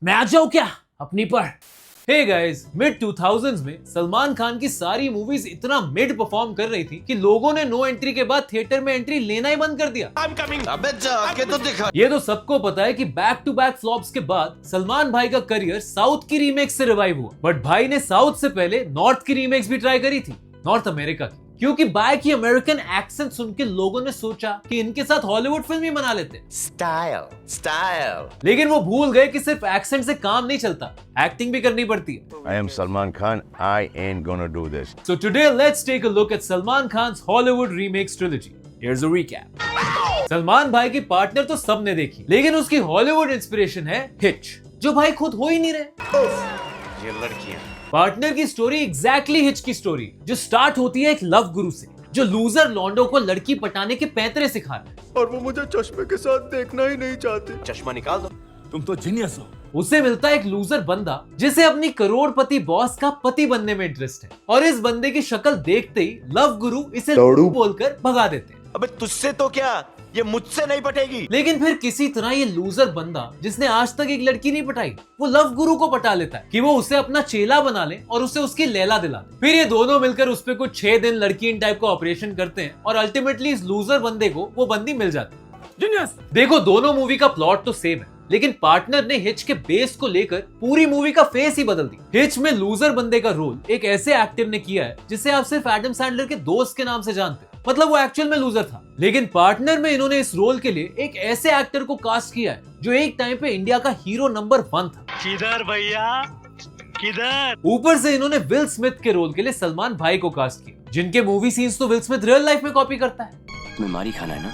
मैं आ जाऊं क्या अपनी पर? हे गाइस, मिड 2000s में सलमान खान की सारी मूवीज इतना मिड परफॉर्म कर रही थी कि लोगों ने नो एंट्री के बाद थिएटर में एंट्री लेना ही बंद कर दिया। अबे जाके तो दिखा। ये तो सबको पता है कि बैक टू बैक फ्लॉप्स के बाद सलमान भाई का करियर साउथ की रीमेक से रिवाइव हुआ, बट भाई ने साउथ से पहले नॉर्थ की रीमेक्स भी ट्राई करी थी, नॉर्थ अमेरिका की, क्योंकि बाय की अमेरिकन एक्सेंट सुन के लोगों ने सोचा कि इनके साथ हॉलीवुड फिल्म ही बना लेते। स्टाइल लेकिन वो भूल गए कि सिर्फ एक्सेंट से काम नहीं चलता, एक्टिंग भी करनी पड़ती है। I am Salman Khan. I ain't gonna do this. So today let's take a look at Salman Khan's Hollywood remakes trilogy. Here's a recap. Salman भाई की पार्टनर तो सबने देखी, लेकिन उसकी हॉलीवुड इंस्पिरेशन है हिच, जो भाई खुद हो ही नहीं रहे। ये लड़कियां। पार्टनर की स्टोरी एग्जैक्टली हिच की स्टोरी, जो स्टार्ट होती है एक लव गुरु से, जो लूजर लॉन्डो को लड़की पटाने के पैंतरे सिखा रहा है, और वो मुझे चश्मे के साथ देखना ही नहीं चाहती। चश्मा निकाल दो। तुम तो जीनियस हो। उसे मिलता है एक लूजर बंदा जिसे अपनी करोड़पति बॉस का पति बनने में इंटरेस्ट है, और इस बंदे की शक्ल देखते ही लव गुरु इसे लड़ू बोलकर भगा देते हैं। अबे तुझसे तो क्या, ये मुझसे नहीं पटेगी। लेकिन फिर किसी तरह ये लूजर बंदा, जिसने आज तक एक लड़की नहीं पटाई, वो लव गुरु को पटा लेता है कि वो उसे अपना चेला बना ले और उसे उसकी लैला दिला दे। फिर ये दोनों मिलकर उस पे कुछ 6 दिन लड़की इन टाइप का ऑपरेशन करते हैं, और अल्टीमेटली इस लूजर बंदे को वो बंदी मिल जाती है। जीनियस। देखो, दोनों मूवी का प्लॉट तो सेम है, लेकिन पार्टनर ने हिच के बेस को लेकर पूरी मूवी का फेस ही बदल दी। हिच में लूजर बंदे का रोल एक ऐसे एक्टर ने किया है जिसे आप सिर्फ एडम सैंडलर के दोस्त के नाम से जानते, मतलब वो एक्चुअल में लूजर था। लेकिन पार्टनर में इन्होंने इस रोल के लिए एक ऐसे एक्टर को कास्ट किया है जो एक टाइम पे इंडिया का हीरो नंबर 1 था। किधर भैया किधर? ऊपर से इन्होंने विल स्मिथ के रोल के लिए सलमान भाई को कास्ट किया, जिनके मूवी सीन्स तो विल स्मिथ रियल लाइफ में कॉपी करता है। बीमारी खाना है ना।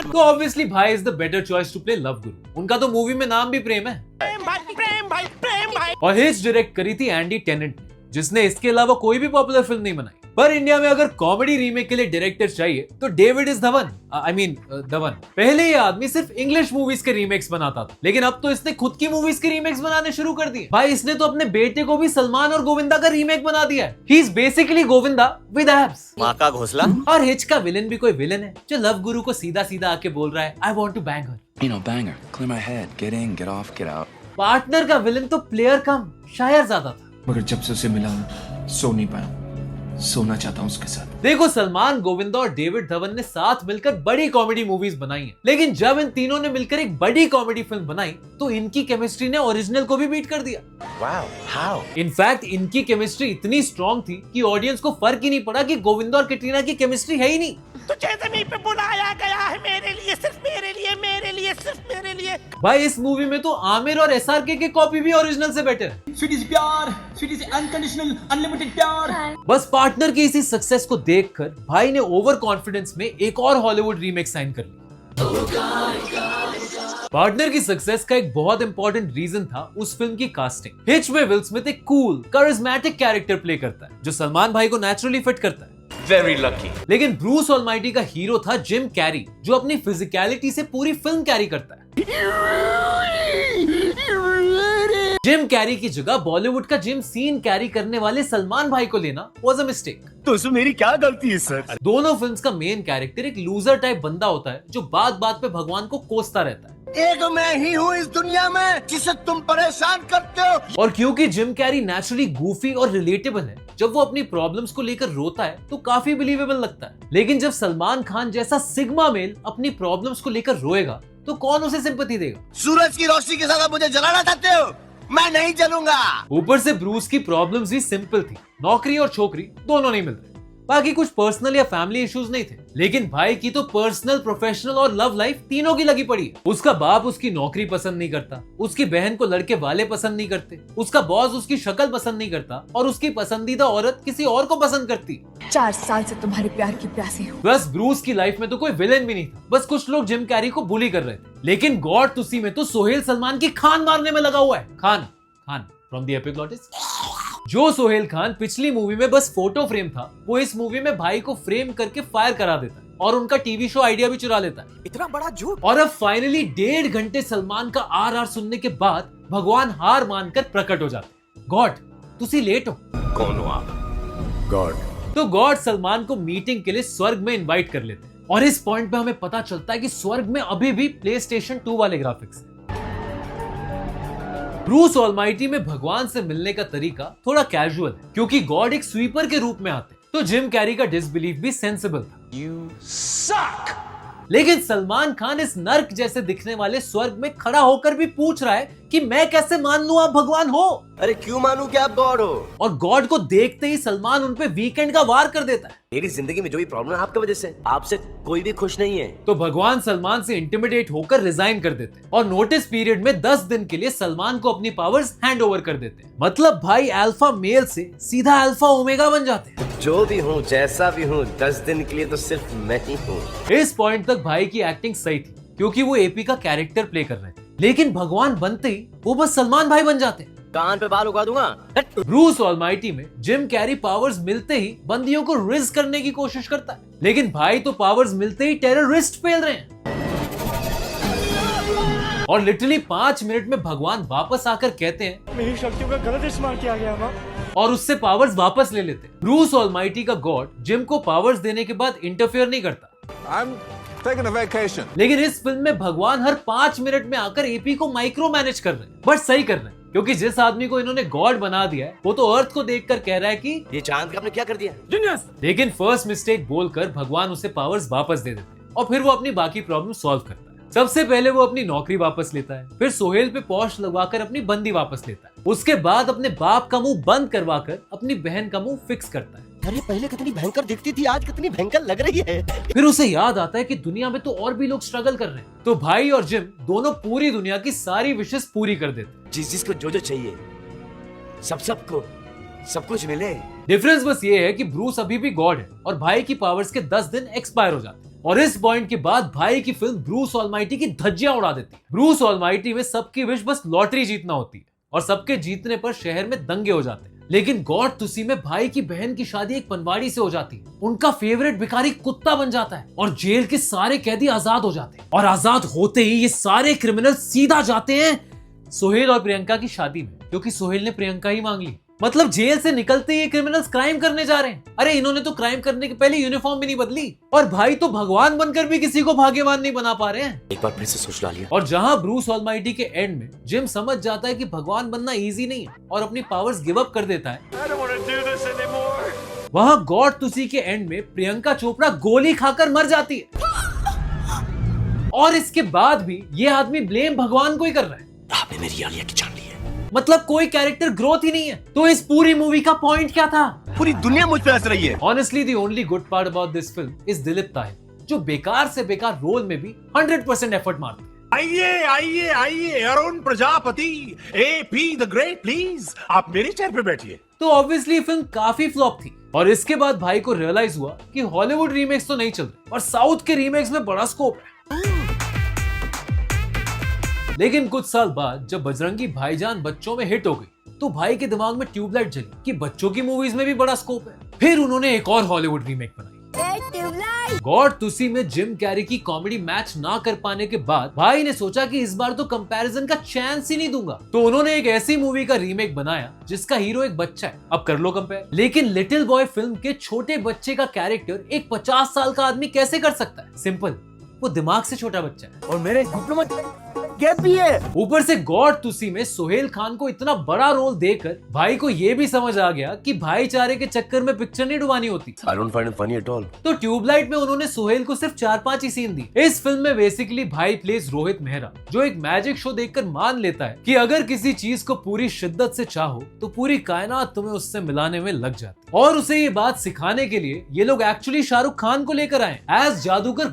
तो ऑब्वियसली भाई is the better choice to play Love Guru. उनका तो मूवी में नाम भी प्रेम है। प्रेम भाई। और हिच डायरेक्ट करी थी एंडी टेनेंट ने, जिसने इसके अलावा कोई भी पॉपुलर फिल्म नहीं बनाई। पर इंडिया में अगर कॉमेडी रीमेक के लिए डायरेक्टर चाहिए तो डेविड इज धवन, धवन। पहले ये आदमी सिर्फ इंग्लिश मूवीज के रीमेक्स बनाता था, लेकिन अब तो इसने खुद की मूवीज के रीमेक्स बनाने शुरू कर दिए। भाई, इसने तो अपने बेटे को भी सलमान और गोविंदा का रीमेक बना दिया है। He is basically Govinda with abs. माँ का घोंसला। और हिच का विलन भी कोई विलन है जो लव गुरु को सीधा सीधा आके बोल रहा है, I want to bang her. You know, banger. Clear my head. Get in, get off, get out. Partner का विलन तो प्लेयर कम शायर ज्यादा था। मगर जब से उसे मिला हूं, सो नहीं पाया। सोना चाहता हूं उसके साथ। देखो, सलमान, गोविंदा और डेविड धवन ने साथ मिलकर बड़ी कॉमेडी मूवीज बनाई हैं, लेकिन जब इन तीनों ने मिलकर एक बड़ी कॉमेडी फिल्म बनाई तो इनकी केमिस्ट्री ने ओरिजिनल को भी बीट कर दिया। Wow, how? इनफैक्ट इनकी केमिस्ट्री इतनी स्ट्रॉन्ग थी कि ऑडियंस को फर्क ही नहीं पड़ा कि गोविंदा और कैटरीना की केमिस्ट्री है ही नहीं। तुझे जमीन पे बुलाया गया है मेरे लिए, सिर्फ मेरे लिए, मेरे लिए, सिर्फ मेरे लिए। भाई, इस मूवी में तो आमिर और एसआरके की कॉपी भी ओरिजिनल से बेटर है। स्वीट इज प्यार, स्वीट इज अनकंडीशनल अनलिमिटेड प्यार। बस पार्टनर की इसी सक्सेस को देखकर भाई ने ओवर कॉन्फिडेंस में एक और हॉलीवुड रीमेक साइन कर ली। पार्टनर की सक्सेस का एक बहुत इंपॉर्टेंट रीजन था उस फिल्म की कास्टिंग। हिच में विल स्मिथ एक कूल करिश्मेटिक कैरेक्टर प्ले करता है, जो सलमान भाई को नेचुरली फिट करता है। Very lucky. लेकिन ब्रूस ऑलमाइटी का हीरो था जिम कैरी, जो अपनी फिजिकलिटी से पूरी फिल्म कैरी करता है। जिम कैरी की जगह बॉलीवुड का जिम सीन कैरी करने वाले सलमान भाई को लेना वाज अ मिस्टेक। तो उसमें मेरी क्या गलती है सर? दोनों फिल्म्स का मेन कैरेक्टर एक लूजर टाइप बंदा होता है जो बात बात पे भगवान को कोसता रहता है। एक मैं ही हूँ इस दुनिया में जिसे तुम परेशान करते हो। और क्योंकि जिम कैरी नेचुरली गूफी और रिलेटेबल है, जब वो अपनी प्रॉब्लम्स को लेकर रोता है तो काफी बिलीवेबल लगता है। लेकिन जब सलमान खान जैसा सिग्मा मेल अपनी प्रॉब्लम्स को लेकर रोएगा तो कौन उसे सिंपैथी देगा? सूरज की रोशनी के साथ आप मुझे जलाना चाहते हो? मैं नहीं जलूंगा। ऊपर से ब्रूस की प्रॉब्लम्स भी सिंपल थी, नौकरी और छोकरी दोनों नहीं मिल रहे। बाकी कुछ पर्सनल या फैमिली इश्यूज नहीं थे, लेकिन भाई की तो पर्सनल, प्रोफेशनल और लव लाइफ तीनों की लगी पड़ी है। उसका बाप उसकी नौकरी पसंद नहीं करता, उसकी बहन को लड़के वाले पसंद नहीं करते, उसका बॉस उसकी शक्ल पसंद नहीं करता, और उसकी पसंदीदा औरत किसी और को पसंद करती। 4 साल से तुम्हारे प्यार की प्यासी हूँ। बस ब्रूस की लाइफ में तो कोई विलेन भी नहीं था, बस कुछ लोग जिम कैरी को बुली कर रहे थे। लेकिन गॉड तुसी में तो सोहेल सलमान की खान मारने में लगा हुआ है। Khan from the epiglottis. जो सोहेल खान पिछली मूवी में बस फोटो फ्रेम था, वो इस मूवी में भाई को फ्रेम करके फायर करा देता है और उनका टीवी शो आइडिया भी चुरा लेता है। इतना बड़ा झूठ। और अब फाइनली 1.5 घंटे सलमान का RR सुनने के बाद भगवान हार मानकर प्रकट हो जाते। गॉड, तुसी लेट हो। कौन हो आप? God. तो गॉड सलमान को मीटिंग के लिए स्वर्ग में इनवाइट कर लेते हैं, और इस पॉइंट पे हमें पता चलता है कि स्वर्ग में अभी भी PlayStation 2 वाले ग्राफिक्स हैं। ब्रूस ऑलमाइटी में भगवान से मिलने का तरीका थोड़ा कैजुअल है, क्योंकि गॉड एक स्वीपर के रूप में आते, तो जिम कैरी का डिसबिलीफ भी सेंसिबल था। You suck. लेकिन सलमान खान इस नर्क जैसे दिखने वाले स्वर्ग में खड़ा होकर भी पूछ रहा है कि मैं कैसे मान लूं आप भगवान हो। अरे क्यों मानूं कि आप गॉड हो? और गॉड को देखते ही सलमान उन पे वीकेंड का वार कर देता है। मेरी जिंदगी में जो भी प्रॉब्लम है आपकी वजह से, आपसे कोई भी खुश नहीं है। तो भगवान सलमान से इंटिमिडेट होकर रिजाइन कर देते हैं और नोटिस पीरियड में 10 दिन के लिए सलमान को अपनी पावर्स हैंड ओवर कर देते हैं। मतलब भाई अल्फा मेल से सीधा अल्फा ओमेगा बन जाते हैं। जो भी हूँ, जैसा भी हूँ, 10 दिन के लिए तो सिर्फ मैं ही हूँ। इस पॉइंट तक भाई की एक्टिंग सही थी, क्योंकि वो एपी का कैरेक्टर प्ले कर रहे थे। लेकिन भगवान बनते ही वो बस सलमान भाई बन जाते हैं। कान पे बाल उगा दूंगा। ब्रूस ऑलमाइटी में जिम कैरी पावर्स मिलते ही बंदियों को रिज करने की कोशिश करता है, लेकिन भाई तो पावर्स मिलते ही टेररिस्ट फेल रहे हैं। और लिटरली 5 मिनट में भगवान वापस आकर कहते हैं मेरी शक्तियों का गलत इस्तेमाल किया गया माँ। और उससे पावर्स वापस ले लेते हैं। ब्रूस ऑलमाइटी का गॉड जिम को पावर्स देने के बाद इंटरफेयर नहीं करता। Taking a vacation. लेकिन इस फिल्म में भगवान हर 5 मिनट में आकर एपी को माइक्रो मैनेज कर रहे हैं, बट सही कर रहे हैं, क्योंकि जिस आदमी को इन्होंने गॉड बना दिया है वो तो अर्थ को देखकर कह रहा है कि ये चांद का आपने क्या कर दिया? जीनियस। लेकिन फर्स्ट मिस्टेक बोलकर भगवान उसे पावर्स वापस दे देते हैं और फिर वो अपनी बाकी प्रॉब्लम सॉल्व करता है। सबसे पहले वो अपनी नौकरी वापस लेता है, फिर सोहेल पे पॉश लगवाकर अपनी बंदी वापस लेता है, उसके बाद अपने बाप का मुंह बंद करवाकर अपनी बहन का मुंह फिक्स करता है। अरे पहले कितनी भयंकर दिखती थी, आज कितनी भयंकर लग रही है। फिर उसे याद आता है कि दुनिया में तो और भी लोग स्ट्रगल कर रहे हैं, तो भाई और जिम दोनों पूरी दुनिया की सारी विशेष पूरी कर देते। जिस जिसको जो जो चाहिए, सबको सब कुछ मिले। डिफरेंस बस ये है कि ब्रूस अभी भी गॉड है और भाई की पावर्स के 10 दिन एक्सपायर हो जाते हैं। और इस पॉइंट के बाद भाई की फिल्म ब्रूस ऑलमाइटी की धज्जियां उड़ा देती है। ब्रूस ऑलमाइटी में सबकी विश बस लॉटरी जीतना होती है और सबके जीतने पर शहर में दंगे हो जाते हैं। लेकिन गॉड तुसी में भाई की बहन की शादी एक पनवाड़ी से हो जाती है, उनका फेवरेट भिखारी कुत्ता बन जाता है और जेल के सारे कैदी आजाद हो जाते हैं। और आजाद होते ही ये सारे क्रिमिनल सीधा जाते हैं सोहेल और प्रियंका की शादी में, क्योंकि सोहेल ने प्रियंका ही मांग ली। मतलब जेल से निकलते ही क्रिमिनल्स क्राइम करने जा रहे हैं। अरे इन्होंने तो क्राइम करने के पहले यूनिफॉर्म भी नहीं बदली, और भाई तो भगवान बनकर भी किसी को भाग्यवान नहीं बना पा रहे हैं। एक बार फिर से सोच डालिए। और जहां ब्रूस ऑलमाइटी के एंड में जिम समझ जाता है कि भगवान बनना इजी नहीं है और अपनी पावर्स गिव अप कर देता है, वहां गॉड तुसी के एंड में प्रियंका चोपड़ा गोली खाकर मर जाती है। और इसके बाद भी ये आदमी ब्लेम भगवान को ही कर रहा है। आपने मेरी आलिया की जान ली है। मतलब कोई कैरेक्टर ग्रोथ ही नहीं है। तो इस पूरी मूवी का पॉइंट क्या था? पूरी दुनिया मुझ पे हंस रही है। Honestly, the only good part about this film is Dilip Tahir, जो बेकार से बेकार रोल में भी 100% एफर्ट मारते हैं। आइए आइए आइए Arun Prajapati, AP the great, please आप मेरी चेयर पे बैठिए। तो ऑब्वियसली फिल्म काफी फ्लॉप थी और इसके बाद भाई को रियलाइज हुआ कि हॉलीवुड रीमेक्स तो नहीं चल रहे और साउथ के रीमेक्स में बड़ा स्कोप है। लेकिन कुछ साल बाद जब बजरंगी भाईजान बच्चों में हिट हो गई तो भाई के दिमाग में ट्यूबलाइट जली कि बच्चों की मूवीज में भी बड़ा स्कोप है। फिर उन्होंने एक और हॉलीवुड रीमेक बनाई। गॉड तुसी में जिम कैरी की कॉमेडी मैच ना कर पाने के बाद भाई ने सोचा कि इस बार तो कंपैरिजन का चांस ही नहीं दूंगा, तो उन्होंने एक ऐसी मूवी का रीमेक बनाया जिसका हीरो एक बच्चा है। अब कर लो कंपेयर। लेकिन लिटिल बॉय फिल्म के छोटे बच्चे का कैरेक्टर एक 50 साल का आदमी कैसे कर सकता है? सिंपल, वो दिमाग से छोटा बच्चा है और मेरे घुटनों में गैप भी है। ऊपर से गॉड तुसी में सोहेल खान को इतना बड़ा रोल देकर भाई को ये भी समझ आ गया कि भाईचारे के चक्कर में पिक्चर नहीं डुबानी होती। I don't find it funny at all. तो ट्यूबलाइट में उन्होंने सोहेल को सिर्फ 4-5 ही सीन दी। इस फिल्म में बेसिकली भाई प्लेस रोहित मेहरा, जो एक मैजिक शो देखकर मान लेता है कि अगर किसी चीज को पूरी शिद्दत से चाहो तो पूरी कायनात तुम्हें उससे मिलाने में लग जाती। और उसे ये बात सिखाने के लिए ये लोग एक्चुअली शाहरुख खान को लेकर आए एज जादूगर,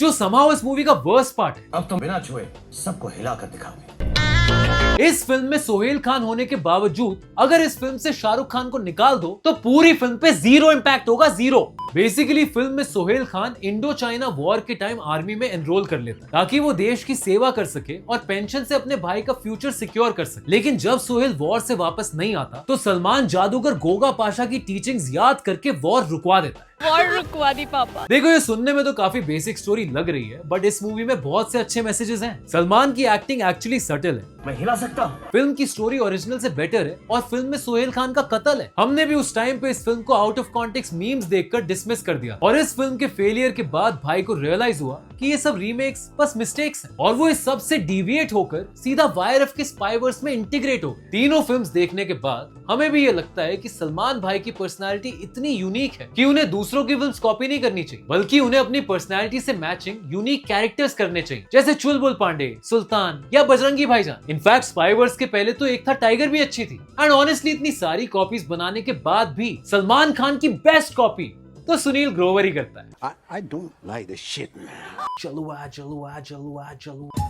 जो somehow इस मूवी का वर्स्ट पार्ट है। अब तुम बिना छुए सबको हिलाकर दिखाओगे। इस फिल्म में सोहेल खान होने के बावजूद अगर इस फिल्म से शाहरुख खान को निकाल दो तो पूरी फिल्म पे जीरो इम्पैक्ट होगा, जीरो। बेसिकली फिल्म में Sohail Khan Indo China war के टाइम आर्मी में एनरोल कर लेता है ताकि वो देश की सेवा कर सके और पेंशन से अपने भाई का फ्यूचर सिक्योर कर सके। लेकिन जब सोहेल वॉर से वापस नहीं आता तो सलमान जादूगर गोगा पाशा की टीचिंग्स याद करके वॉर रुकवा देता है। और रुकवा दी पापा। देखो ये सुनने में तो काफी बेसिक स्टोरी लग रही है, बट इस मूवी में बहुत से अच्छे मैसेजेस हैं। सलमान की एक्टिंग एक्चुअली सटल है, मैं हिला सकता हूँ। फिल्म की स्टोरी ओरिजिनल से बेटर है और फिल्म में सोहेल खान का कत्ल है। हमने भी उस टाइम पे इस फिल्म को आउट ऑफ कॉन्टेक्स्ट मीम्स देखकर डिसमिस कर दिया और इस फिल्म के फेलियर के बाद भाई को रियलाइज हुआ कि ये सब रीमेक्स बस मिस्टेक्स हैं और वो इस सब से डिविएट होकर सीधा वाईआरएफ के स्पाईवर्स में इंटीग्रेट हो गए। तीनों फिल्म्स देखने के बाद हमें भी ये लगता है कि सलमान भाई की पर्सनालिटी इतनी यूनिक है कि उन्हें दूसरों की फिल्म्स कॉपी नहीं करनी चाहिए, बल्कि उन्हें अपनी पर्सनालिटी से मैचिंग यूनिक कैरेक्टर्स करने चाहिए, जैसे चुलबुल पांडे, सुल्तान या बजरंगी भाईजान। इनफैक्ट स्पाईवर्स के पहले तो एक था टाइगर भी अच्छी थी। एंड ऑनेस्टली इतनी सारी कॉपीज बनाने के बाद भी सलमान खान की बेस्ट कॉपी तो सुनील ग्रोवर ही करता है। I don't like this shit, man. चलुआ चलुआ चलुआ चलुआ